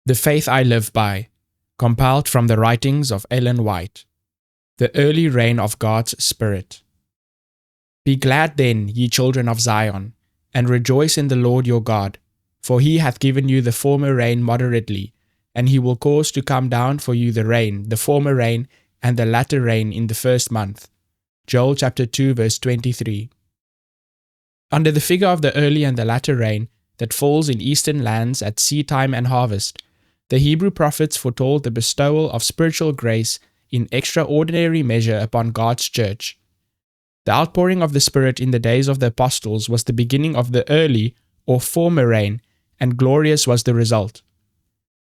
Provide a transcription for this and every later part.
The Faith I Live By, compiled from the writings of Ellen White. The Early Rain of God's Spirit. Be glad then, ye children of Zion, and rejoice in the Lord your God, for he hath given you the former rain moderately, and he will cause to come down for you the rain, the former rain, and the latter rain in the first month. Joel chapter 2 verse 23. Under the figure of the early and the latter rain that falls in eastern lands at seed time and harvest, the Hebrew prophets foretold the bestowal of spiritual grace in extraordinary measure upon God's church. The outpouring of the Spirit in the days of the apostles was the beginning of the early or former rain, and glorious was the result.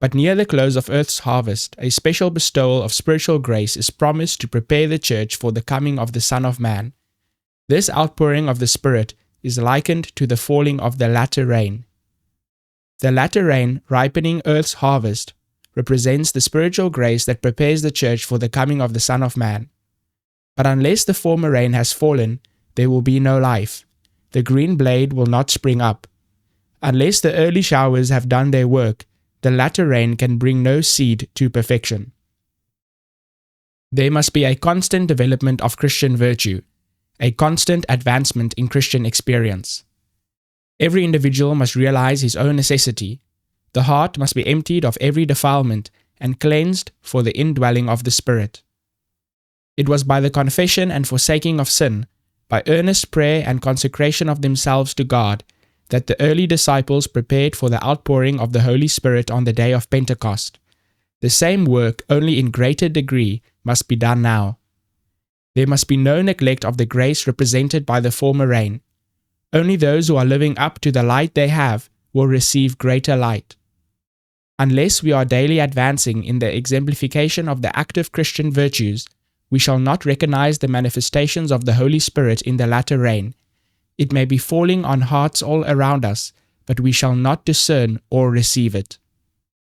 But near the close of earth's harvest, a special bestowal of spiritual grace is promised to prepare the church for the coming of the Son of Man. This outpouring of the Spirit is likened to the falling of the latter rain. The latter rain, ripening earth's harvest, represents the spiritual grace that prepares the church for the coming of the Son of Man. But unless the former rain has fallen, there will be no life. The green blade will not spring up. Unless the early showers have done their work, the latter rain can bring no seed to perfection. There must be a constant development of Christian virtue, a constant advancement in Christian experience. Every individual must realize his own necessity. The heart must be emptied of every defilement and cleansed for the indwelling of the Spirit. It was by the confession and forsaking of sin, by earnest prayer and consecration of themselves to God, that the early disciples prepared for the outpouring of the Holy Spirit on the day of Pentecost. The same work, only in greater degree, must be done now. There must be no neglect of the grace represented by the former rain. Only those who are living up to the light they have will receive greater light. Unless we are daily advancing in the exemplification of the active Christian virtues, we shall not recognize the manifestations of the Holy Spirit in the latter rain. It may be falling on hearts all around us, but we shall not discern or receive it.